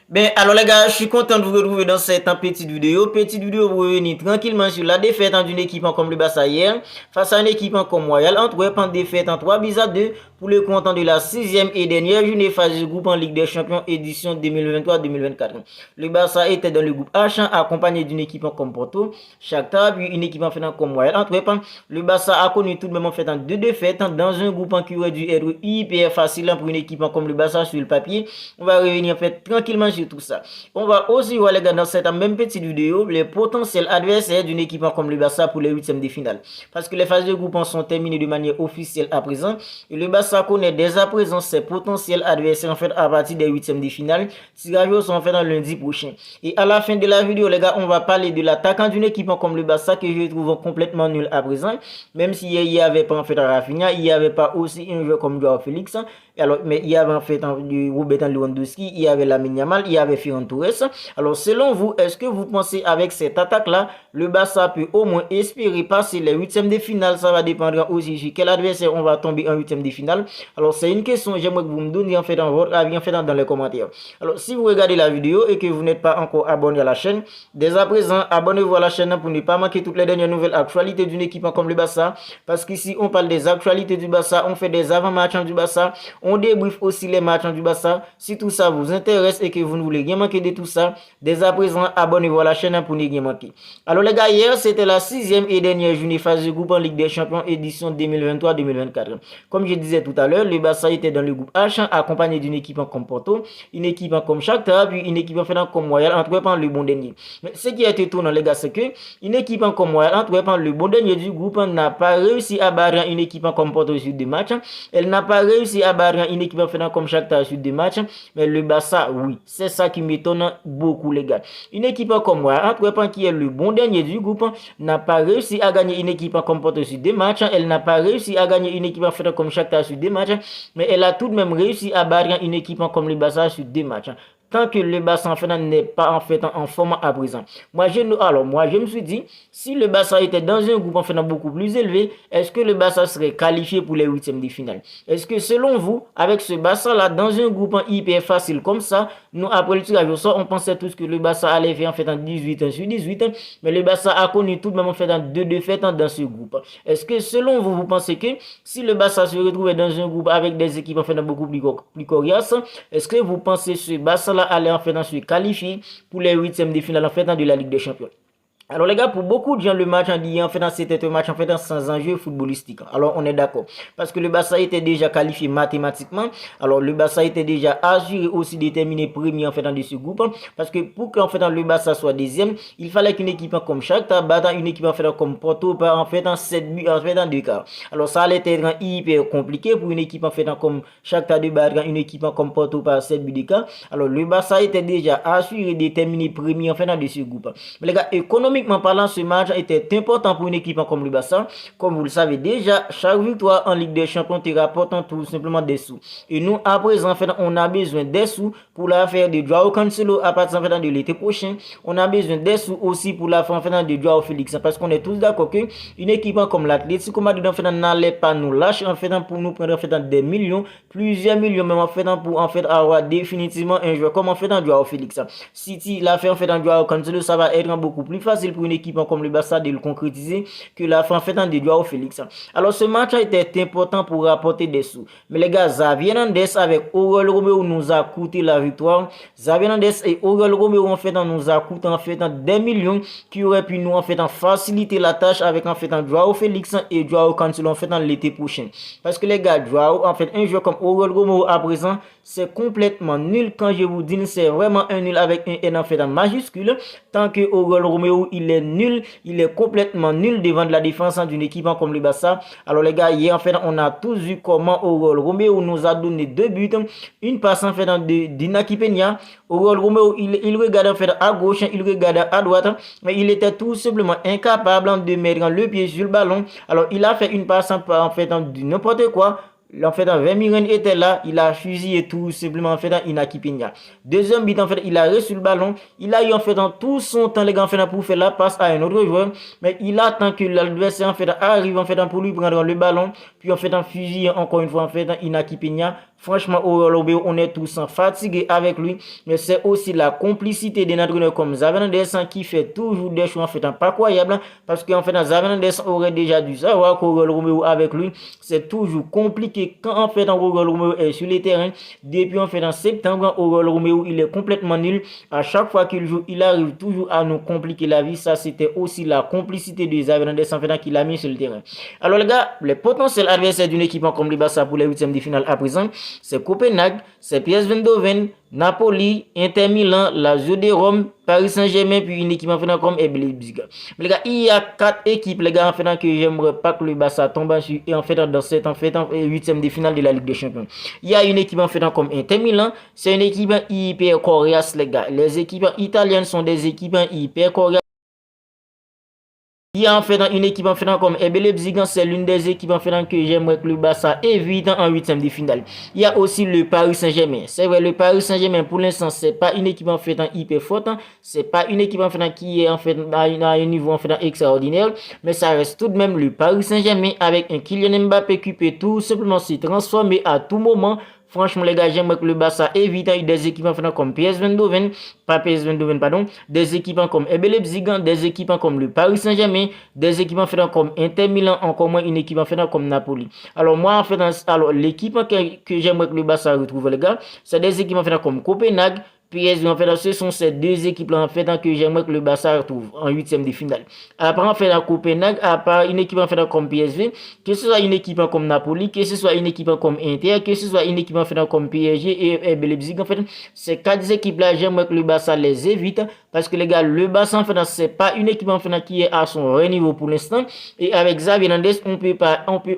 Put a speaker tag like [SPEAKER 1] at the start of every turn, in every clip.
[SPEAKER 1] Ben alors les gars, je suis content de vous retrouver dans cette petite vidéo. Petite vidéo pour revenir tranquillement sur la défaite d'une équipe comme le Barça hier face à une équipe comme Royal Antwerp en défaite en 3 buts à 2 pour le compte de la sixième et dernière journée phase de groupe en Ligue des Champions édition 2023-2024. Le Barça était dans le groupe H accompagné d'une équipe comme Porto, Shakhtar puis une équipe en fait comme Royal Antwerp. Le Barça a connu tout de même en fait deux défaites dans un groupe qui aurait dû être hyper facile pour une équipe comme le Barça sur le papier. On va revenir en fait tranquillement sur tout ça. On va aussi voir les gars dans cette même petite vidéo les potentiels adversaires d'une équipe comme le Barça pour les huitièmes de finale. Parce que les phases de groupe sont terminées de manière officielle à présent. Et le Barça connaît dès à présent ses potentiels adversaires en fait à partir des huitièmes de finale. Tirage sont fait dans lundi prochain. Et à la fin de la vidéo les gars, on va parler de l'attaquant d'une équipe comme le Barça que je trouve complètement nul à présent. Même s'il n'y avait pas en fait Rafinha, il n'y avait pas aussi un joueur comme Joao Félix. Alors, mais il y avait en fait du Robert Lewandowski, il y avait Lamine Yamal, il y avait Ferran Torres. Alors, selon vous, est-ce que vous pensez avec cette attaque-là, le Barça peut au moins espérer passer les huitièmes de finale? Ça va dépendre aussi sur quel adversaire on va tomber en huitièmes de finale. Alors, c'est une question, j'aimerais que vous me donniez en fait dans votre avis en fait dans les commentaires. Alors, si vous regardez la vidéo et que vous n'êtes pas encore abonné à la chaîne, dès à présent, abonnez-vous à la chaîne pour ne pas manquer toutes les dernières nouvelles actualités d'une équipe comme le Barça. Parce qu'ici, on parle des actualités du Barça, on fait des avant-matchs du Barça. On débriefe aussi les matchs du Barça. Si tout ça vous intéresse et que vous ne voulez rien manquer de tout ça, dès à présent, abonnez-vous à la chaîne pour ne rien manquer. Alors les gars, hier, c'était la sixième et dernière journée phase de groupe en Ligue des Champions édition 2023-2024. Comme je disais tout à l'heure, le Barça était dans le groupe H, accompagné d'une équipe comme Porto, une équipe comme Shakhtar, puis une équipe comme Royal Antwerp, le bon dernier. Mais ce qui est étonnant les gars, c'est que une équipe comme Royal Antwerp, le bon dernier du groupe, n'a pas réussi à battre une équipe comme Porto sur deux matchs. Elle n'a pas réussi à battre une équipe faisant comme Shakhtar sur deux matchs, mais le Barça, oui, c'est ça qui m'étonne beaucoup les gars. Une équipe comme moi, Antwerp qui est le bon dernier du groupe, n'a pas réussi à gagner une équipe comme Porto sur deux matchs, elle n'a pas réussi à gagner une équipe faisant comme Shakhtar sur deux matchs, mais elle a tout de même réussi à battre une équipe comme le Barça sur deux matchs. Tant que le Barça en fait n'est pas en fait en forme à présent. Moi je me suis dit, si le Barça était dans un groupe en fait beaucoup plus élevé, est-ce que le Barça serait qualifié pour les huitièmes de finale? Est-ce que selon vous, avec ce Barça là dans un groupe hyper facile comme ça, nous après le tirage au sort, on pensait tous que le Barça allait faire en fait en 18 sur 18, mais le Barça a connu tout de même en fait en deux défaites dans ce groupe. Est-ce que selon vous, vous pensez que si le Barça se retrouvait dans un groupe avec des équipes en fait beaucoup plus coriaces, est-ce que vous pensez que ce Barça là allait en fait se qualifier pour les huitièmes de finale en fait de la Ligue des Champions? Alors les gars, pour beaucoup de gens, le match en dit en fait c'était un match en fait sans enjeu footballistique. Alors on est d'accord. Parce que le Barça était déjà qualifié mathématiquement. Alors le Barça était déjà assuré aussi de terminer premier en fait dans ce groupe. Parce que pour qu'en fait le Barça soit deuxième, il fallait qu'une équipe comme Shakhtar batte une équipe en fait comme Porto par en fait en 7 buts en fait dans 2 quarts. Alors ça allait être hyper compliqué pour une équipe en fait comme Shakhtar de battre une équipe comme Porto par 7 buts d'écart. Alors le Barça était déjà assuré de terminer premier en fait dans ce groupe. Mais les gars, économiquement parlant, ce match était important pour une équipe comme le Barça. Comme vous le savez déjà, chaque victoire en Ligue des Champions te rapporte tout simplement des sous. Et nous, à présent, en fait, on a besoin des sous pour la faire de Joao Cancelo à partir en fait, de l'été prochain. On a besoin des sous aussi pour la faire en fait, de Joao Félix. Parce qu'on est tous d'accord qu'une équipe comme l'Atlético Madrid en fait, n'allait pas nous lâcher en fait, pour nous prendre en fait, des millions, plusieurs millions même en fait, pour en fait, avoir définitivement un joueur comme en fait, Joao Félix. City l'a fait en fait, Joao Cancelo, ça va être beaucoup plus facile pour une équipe comme le Barça de le concrétiser que la fin fait de Joao Félix. Alors ce match a été important pour rapporter des sous. Mais les gars, Xavi Hernandez avec Oriol Romeu nous a coûté la victoire. Xavi Hernandez et Oriol Romeu en fait nous a coûté en fait des millions qui auraient pu nous en fait faciliter la tâche avec en fait Joao Félix et Joao Cancelo en fait l'été prochain. Parce que les gars, Joao en fait un joueur comme Oriol Romeu à présent c'est complètement nul. Quand je vous dis c'est vraiment un nul avec un N en fait en majuscule. Tant que Oriol Romeu il est nul, il est complètement nul devant la défense d'une équipe comme le Barça. Alors les gars, hier en fait on a tous vu comment Oriol Romeu nous a donné 2 buts, une passe en fait d'Inaki Peña. Oriol Romeu il regarde en fait à gauche, il regarde à droite, mais il était tout simplement incapable de mettre le pied sur le ballon. Alors il a fait une passe en fait de n'importe quoi. En fait, 20 millions était là, il a fusillé tout simplement en fait Inaki Peña. Deuxième but en fait, il a reçu le ballon, il a eu en fait dans tout son temps les gars en fait pour faire la passe à un autre joueur, mais il attend que l'adversaire en fait arrive en fait pour lui prendre le ballon, puis en fait fusiller encore une fois en fait Inaki Peña Franchement, Aurel Romeo, on est tous fatigués avec lui, mais c'est aussi la complicité d'un entraîneur comme Xavi Hernandez qui fait toujours des choix en fait pas croyables, parce qu'en fait Xavi Hernandez aurait déjà dû savoir qu'Aurel Romeo avec lui, c'est toujours compliqué quand en fait Aurel Romeo est sur les terrains. Depuis en fait en septembre, Aurel Romeo, il est complètement nul. À chaque fois qu'il joue, il arrive toujours à nous compliquer la vie. Ça, c'était aussi la complicité de Xavi Hernandez en fait qui l'a mis sur le terrain. Alors les gars, les potentiels adversaires d'une équipe comme le Barça pour les huitièmes de finale à présent, c'est Copenhague, c'est PSV Eindhoven, Napoli, Inter Milan, Lazio de Rome, Paris Saint-Germain, puis une équipe en fait comme Leipzig. Les gars, il y a 4 équipes les gars en fait que j'aimerais pas que le Barça tombe sur et en fait dans cette en fait huitième de finale de la Ligue des Champions. Il y a une équipe en fait comme Inter Milan, c'est une équipe hyper coriace les gars. Les équipes italiennes sont des équipes hyper coriaces. Il y a en fait une équipe en fait comme Leipzig, c'est l'une des équipes en fait que j'aimerais que le Barça évite en huitième de finale. Il y a aussi le Paris Saint-Germain. C'est vrai, le Paris Saint-Germain pour l'instant c'est pas une équipe en fait hyper forte, c'est pas une équipe en fait qui est en fait à un niveau en fait extraordinaire, mais ça reste tout de même le Paris Saint-Germain avec un Kylian Mbappé qui peut tout simplement se transformer à tout moment. Franchement, les gars, j'aimerais que le Barça évite des équipes comme PSV Eindhoven, pas PSV Eindhoven, pardon, des équipes comme Leipzig, des équipes comme le Paris Saint-Germain, des équipes comme Inter Milan, encore moins une équipe comme Napoli. Alors, moi, en fait, alors, l'équipe que j'aimerais que le Barça retrouve, les gars, c'est des équipes comme Copenhague, PSG, en fait, ce sont ces deux équipes-là, en fait, que j'aimerais que le Barça retrouve en huitième de finale. Après, en fait, à Copenhague, à part une équipe, en fait, comme PSG, que ce soit une équipe comme Napoli, que ce soit une équipe comme Inter, que ce soit une équipe, en fait, comme PSG et Leipzig, en fait, ces 4 équipes-là, j'aimerais que le Barça les évite, parce que, les gars, le Barça, en fait, c'est pas une équipe, en fait, qui est à son vrai niveau pour l'instant, et avec Xavi Hernandez,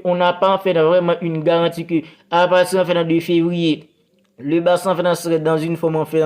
[SPEAKER 1] on n'a pas, en fait, vraiment une garantie que, à partir, en fait, de février, le Barça en fait serait dans une forme en fait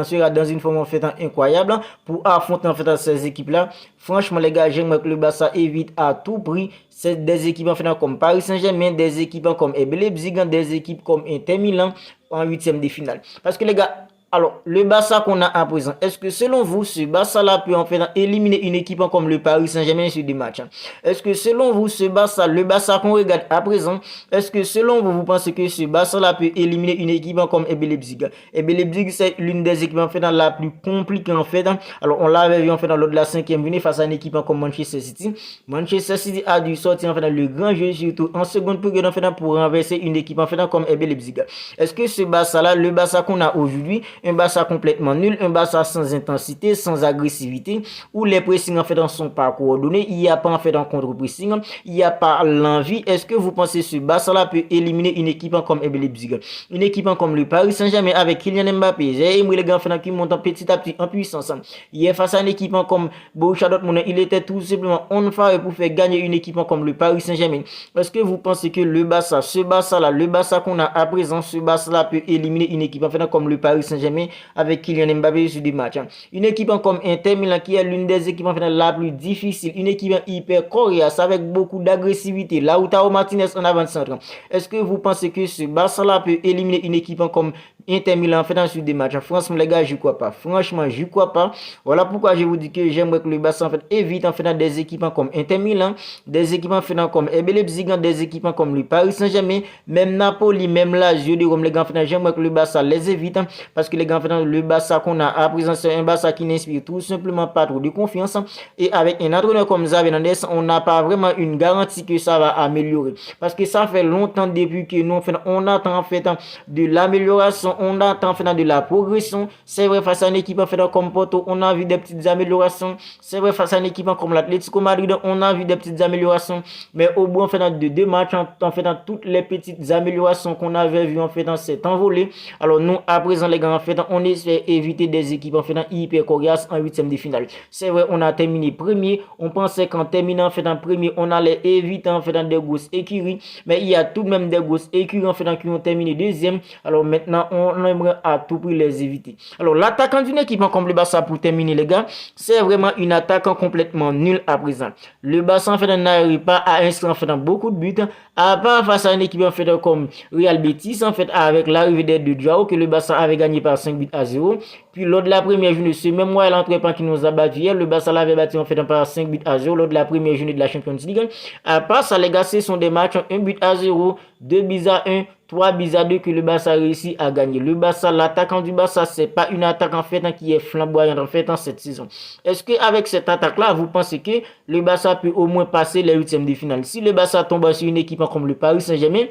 [SPEAKER 1] incroyable pour affronter en fait ces équipes là. Franchement les gars, j'aimerais que le Barça évite à tout prix des équipes en fait comme Paris Saint-Germain, des équipes comme Leipzig, des équipes comme Inter Milan en huitième de finale. Parce que les gars, alors, le Barça qu'on a à présent, est-ce que selon vous, ce Barça-là peut en fait éliminer une équipe comme le Paris Saint-Germain sur des matchs? Est-ce que selon vous, ce Barça, le Barça qu'on regarde à présent, est-ce que selon vous, vous pensez que ce Barça-là peut éliminer une équipe comme Leipzig? Leipzig, c'est l'une des équipes en fait la plus compliquée en fait. Alors, on l'avait vu en fait lors de la 5e journée face à une équipe comme Manchester City. Manchester City a dû sortir en fait le grand jeu, surtout en seconde période en fait pour renverser une équipe en fait comme Leipzig. Est-ce que ce Barça-là, le Barça qu'on a aujourd'hui, un Barça complètement nul, un Barça sans intensité, sans agressivité, où les pressings en fait sont pas coordonnés, il n'y a pas en fait un contre-pressing, il n'y a pas l'envie. Est-ce que vous pensez que ce Barça-là peut éliminer une équipe comme Leipzig, une équipe comme le Paris Saint-Germain avec Kylian Mbappé, j'ai les gars qui montent petit à petit en puissance. Hier face à une équipe comme Borussia Dortmund, il était tout simplement on fire pour faire gagner une équipe comme le Paris Saint-Germain. Est-ce que vous pensez que le Barça, ce Barça-là, le Barça qu'on a à présent, ce Barça-là peut éliminer une équipe en fait comme le Paris Saint-Germain avec Kylian Mbappé sur des matchs? Une équipe comme Inter Milan qui est l'une des équipes en fait la plus difficile, une équipe hyper coriace avec beaucoup d'agressivité, Lautaro Martinez en avant-centre. Est-ce que vous pensez que ce Barça-là peut éliminer une équipe comme Inter Milan en fait sur des matchs? Franchement les gars, je crois pas. Franchement, je crois pas. Voilà pourquoi je vous dis que j'aimerais que le Barça en fait évite en fait des équipes comme Inter Milan, des équipes en fait comme Leipzig, des équipes comme le Paris Saint-Germain, même Napoli, même Lazio de Rome. Les gars, j'aimerais que le Barça les évite parce que les gars, le Barça qu'on a à présent, c'est un Barça qui n'inspire tout simplement pas trop de confiance. Et avec un entraîneur comme Xavi Hernandez, on n'a pas vraiment une garantie que ça va améliorer. Parce que ça fait longtemps depuis que nous, on attend en fait de l'amélioration, on attend en fait de la progression. C'est vrai, face à une équipe en fait comme Porto, on a vu des petites améliorations. C'est vrai, face à une équipe comme l'Atlético Madrid, on a vu des petites améliorations. Mais au bout en fait de 2 matchs, en fait toutes les petites améliorations qu'on avait vues en fait s'est envolé. Alors nous, à présent les gars, en fait, on essaie d'éviter des équipes en fait hyper coriaces en huitième de finale. C'est vrai, on a terminé premier. On pensait qu'en terminant en fait en premier, on allait éviter en fait des grosses écuries. Mais il y a tout de même des grosses écuries en fait qui ont terminé deuxième. Alors maintenant, on aimerait à tout prix les éviter. Alors l'attaquant d'une équipe comme le Barça pour terminer les gars, c'est vraiment une attaque complètement nulle à présent. Le Barça en fait n'arrive pas à inscrire en fait beaucoup de buts. À part face à une équipe en fait comme Real Betis en fait avec l'arrivée de Joao que le Barça avait gagné par par 5 buts à 0. Puis lors de la première journée, ce même Royal Antwerp qui nous a battu hier, le Barça l'avait battu en fait par 5 buts à 0 lors de la première journée de la Champions League. À part ça, les gars, ce sont des matchs 1 but à 0, 2 buts à 1, 3 buts à 2 que le Barça a réussi à gagner. Le Barça, l'attaquant du Barça, c'est pas une attaque en fait qui est flamboyante en fait en cette saison. Est-ce qu'avec cette attaque-là, vous pensez que le Barça peut au moins passer les huitièmes de finale? Si le Barça tombe sur une équipe comme le Paris Saint-Germain,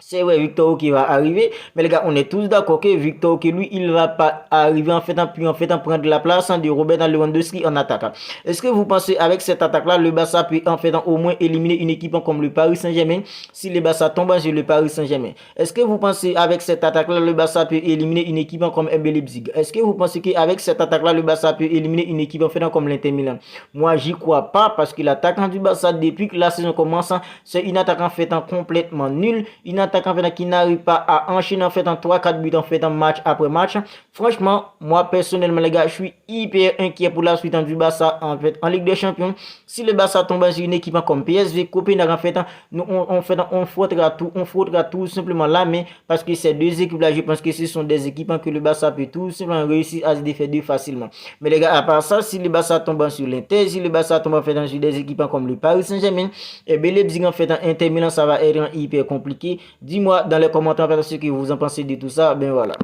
[SPEAKER 1] c'est vrai, Victor Oké va arriver, mais les gars, on est tous d'accord que Victor Oké, lui, il va pas arriver en fait prendre la place de Robert Lewandowski en attaque. Est-ce que vous pensez avec cette attaque-là, le Barça peut en fait au moins éliminer une équipe comme le Paris Saint-Germain si le Barça tombe sur le Paris Saint-Germain? Est-ce que vous pensez avec cette attaque-là, le Barça peut éliminer une équipe comme RB Leipzig? Est-ce que vous pensez qu'avec cette attaque-là, le Barça peut éliminer une équipe en fait comme l'Inter Milan? Moi, j'y crois pas parce que l'attaquant du Barça, depuis que la saison commence, c'est une attaque en fait complètement nulle, une attaque en fait qui n'arrive pas à enchaîner en fait en 3-4 buts en fait en match après match. Franchement, moi personnellement les gars, je suis hyper inquiet pour la suite du Barça en fait en Ligue des Champions. Si le Barça tombe sur une équipe comme PSV, Copenhague en fait, on frottera tout simplement la main parce que ces deux équipes là, je pense que ce sont des équipes que le Barça peut tout simplement réussir à se défaire facilement. Mais les gars, à part ça, si le Barça tombe sur l'Inter, si le Barça tombe en fait sur des équipes comme le Paris Saint-Germain, et bien Leipzig en fait Inter Milan, ça va être hyper compliqué. Dis-moi dans les commentaires ce que vous en pensez de tout ça. Ben voilà.